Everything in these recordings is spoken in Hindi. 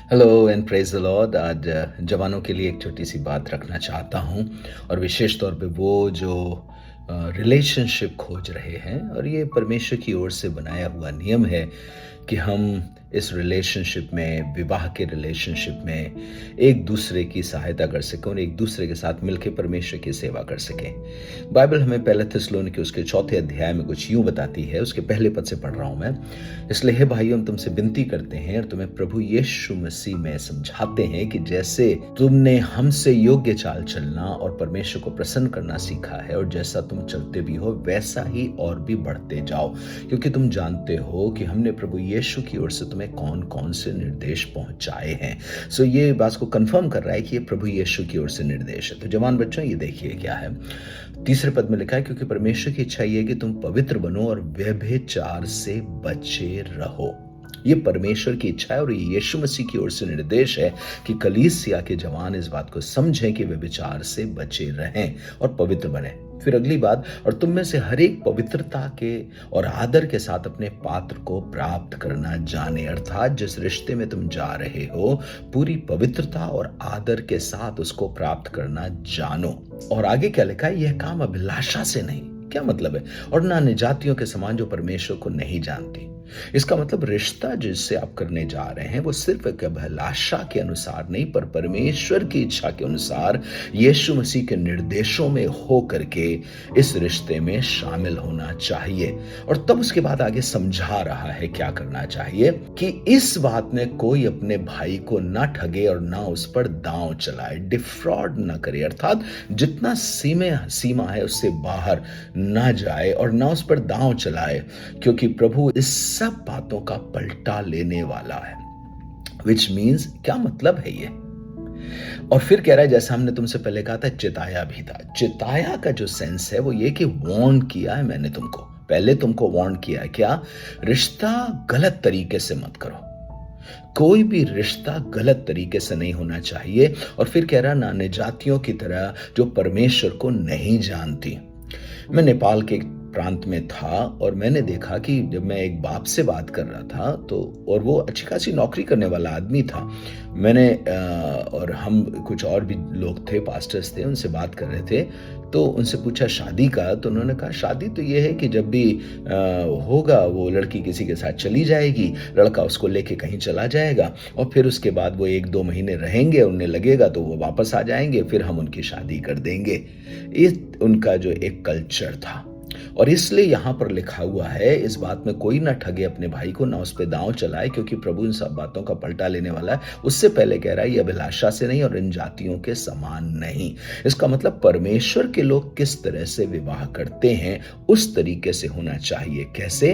Hello and praise the Lord. आज जवानों के लिए एक छोटी सी बात रखना चाहता हूँ और विशेष तौर पे वो जो रिलेशनशिप खोज रहे हैं और ये परमेश्वर की ओर से बनाया हुआ नियम है कि हम इस रिलेशनशिप में, विवाह के रिलेशनशिप में एक दूसरे की सहायता कर सकें और एक दूसरे के साथ मिलकर परमेश्वर की सेवा कर सकें। बाइबल हमें पहले थिस्सलुनीके उसके 4 अध्याय में कुछ यूं बताती है। उसके पहले पद से पढ़ रहा हूं मैं। इसलिए हे भाइयों, हम तुमसे विनती करते हैं और तुम्हें प्रभु यीशु मसीह में समझाते हैं कि जैसे तुमने हमसे योग्य चाल चलना और परमेश्वर को प्रसन्न करना सीखा है और जैसा तुम चलते भी हो वैसा ही और भी बढ़ते जाओ, क्योंकि तुम जानते हो कि हमने प्रभु यीशु की ओर से तुम्हें कौन कौन से निर्देश पहुंचाए हैं। सो ये बात को कंफर्म कर रहा है कि ये प्रभु यीशु की ओर से निर्देश है। तो जवान बच्चों, ये देखिए क्या है। तीसरे पद में लिखा है, क्योंकि परमेश्वर की इच्छा ये है कि तुम पवित्र बनो और व्यभिचार से बचे रहो। ये परमेश्वर की इच्छा है और ये यीशु मसीह की ओर से निर्देश है कि कलीसिया के जवान इस बात को समझें कि वे विचार से बचे रहें और पवित्र बने। फिर अगली बात, और तुम में से हर एक पवित्रता के और आदर के साथ अपने पात्र को प्राप्त करना जाने, अर्थात जिस रिश्ते में तुम जा रहे हो पूरी पवित्रता और आदर के साथ उसको प्राप्त करना जानो। और आगे क्या लिखा है, यह काम अभिलाषा से नहीं। क्या मतलब है? और ना निजातियों के समान जो परमेश्वर को नहीं जानती। इसका मतलब रिश्ता जिससे आप करने जा रहे हैं वो सिर्फ एक अभिलाषा के अनुसार नहीं, पर परमेश्वर की इच्छा के अनुसार यीशु मसीह के निर्देशों में हो करके इस रिश्ते में शामिल होना चाहिए। और तब उसके बाद आगे समझा रहा है क्या करना चाहिए कि इस बात में कोई अपने भाई को ना ठगे और ना उस पर दांव चलाए, डिफ्रॉड ना करे, अर्थात जितना सीमा है उससे बाहर ना जाए और ना उस पर दांव चलाए, क्योंकि प्रभु इस सब बातों का पलटा लेने वाला है। विच मीन्स, क्या मतलब है ये? और फिर कह रहा है, जैसा हमने तुमसे पहले कहा था, चिताया भी था। चिताया का जो सेंस है वो ये कि वार्न किया है मैंने तुमको, पहले तुमको वार्न किया है। क्या? रिश्ता गलत तरीके से मत करो। कोई भी रिश्ता गलत तरीके से नहीं होना चाहिए। और फिर कह रहा, ना निजातियों की तरह जो परमेश्वर को नहीं जानती। मैं नेपाल के प्रांत में था और मैंने देखा कि जब मैं एक बाप से बात कर रहा था तो, और वो अच्छी खासी नौकरी करने वाला आदमी था, मैंने और हम कुछ और भी लोग थे, पास्टर्स थे, उनसे बात कर रहे थे। तो उनसे पूछा शादी का, तो उन्होंने कहा शादी तो ये है कि जब भी होगा वो लड़की किसी के साथ चली जाएगी, लड़का उसको लेके कहीं चला जाएगा और फिर उसके बाद वो 1-2 महीने रहेंगे, उन्हें लगेगा तो वो वापस आ जाएंगे, फिर हम उनकी शादी कर देंगे। ये उनका जो एक कल्चर था। और इसलिए यहां पर लिखा हुआ है, इस बात में कोई ना ठगे अपने भाई को, ना उस पर दांव चलाए, क्योंकि प्रभु इन सब बातों का पलटा लेने वाला है। उससे पहले कह रहा है, ये अभिलाषा से नहीं और इन जातियों के समान नहीं। इसका मतलब परमेश्वर के लोग किस तरह से विवाह करते हैं उस तरीके से होना चाहिए। कैसे?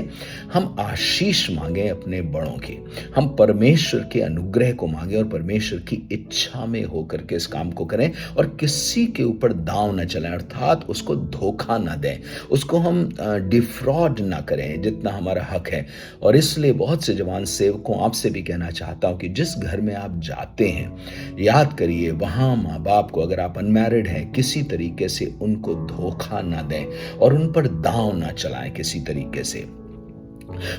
हम आशीष मांगे अपने बड़ों की, हम परमेश्वर के अनुग्रह को मांगे और परमेश्वर की इच्छा में होकर के इस काम को करें और किसी के ऊपर दांव न चलाएं, अर्थात उसको धोखा न दें, उसको हम डिफ्रॉड ना करें जितना हमारा हक है। और इसलिए बहुत से जवान सेवकों, आपसे भी कहना चाहता हूं कि जिस घर में आप जाते हैं, याद करिए वहां माँ बाप को, अगर आप अनमैरिड हैं, किसी तरीके से उनको धोखा ना दें और उन पर दांव ना चलाएं किसी तरीके से।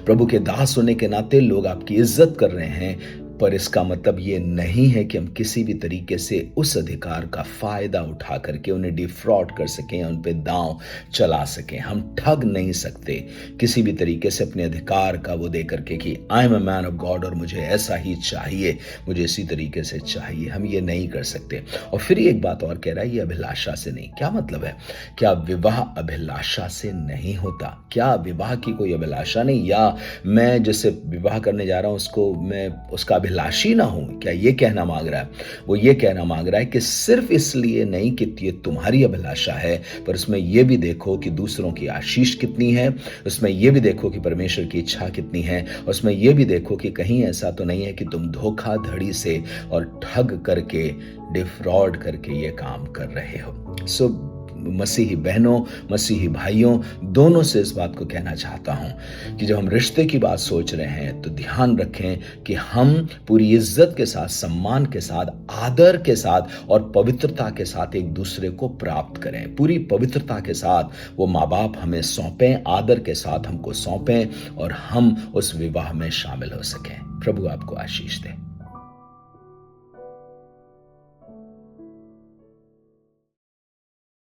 प्रभु के दास होने के नाते लोग आपकी इज्जत कर रहे हैं, पर इसका मतलब ये नहीं है कि हम किसी भी तरीके से उस अधिकार का फायदा उठा करके उन्हें डिफ्रॉड कर सकें, उन पे दांव चला सकें। हम ठग नहीं सकते किसी भी तरीके से अपने अधिकार का वो दे करके कि I am a man of God और मुझे ऐसा ही चाहिए, मुझे इसी तरीके से चाहिए। हम ये नहीं कर सकते। और फिर एक बात और कह रहा है, ये अभिलाषा से नहीं। क्या मतलब है? क्या विवाह अभिलाषा से नहीं होता? क्या विवाह की कोई अभिलाषा नहीं? या मैं जिससे विवाह करने जा रहा हूं उसको मैं उसका अभिलाषी ना हूं? क्या ये कहना मांग रहा है? वो ये कहना मांग रहा है कि सिर्फ इसलिए नहीं कि ये तुम्हारी अभिलाषा है, पर उसमें ये भी देखो कि दूसरों की आशीष कितनी है, उसमें ये भी देखो कि परमेश्वर की इच्छा कितनी है, उसमें ये भी देखो कि कहीं ऐसा तो नहीं है कि तुम धोखाधड़ी से और ठग करके, डिफ्रॉड करके ये काम कर रहे हो। सो मसीही बहनों, मसीही भाइयों, दोनों से इस बात को कहना चाहता हूं कि जब हम रिश्ते की बात सोच रहे हैं तो ध्यान रखें कि हम पूरी इज्जत के साथ, सम्मान के साथ, आदर के साथ और पवित्रता के साथ एक दूसरे को प्राप्त करें। पूरी पवित्रता के साथ वो माँ बाप हमें सौंपें, आदर के साथ हमको सौंपें और हम उस विवाह में शामिल हो सकें। प्रभु आपको आशीष दे।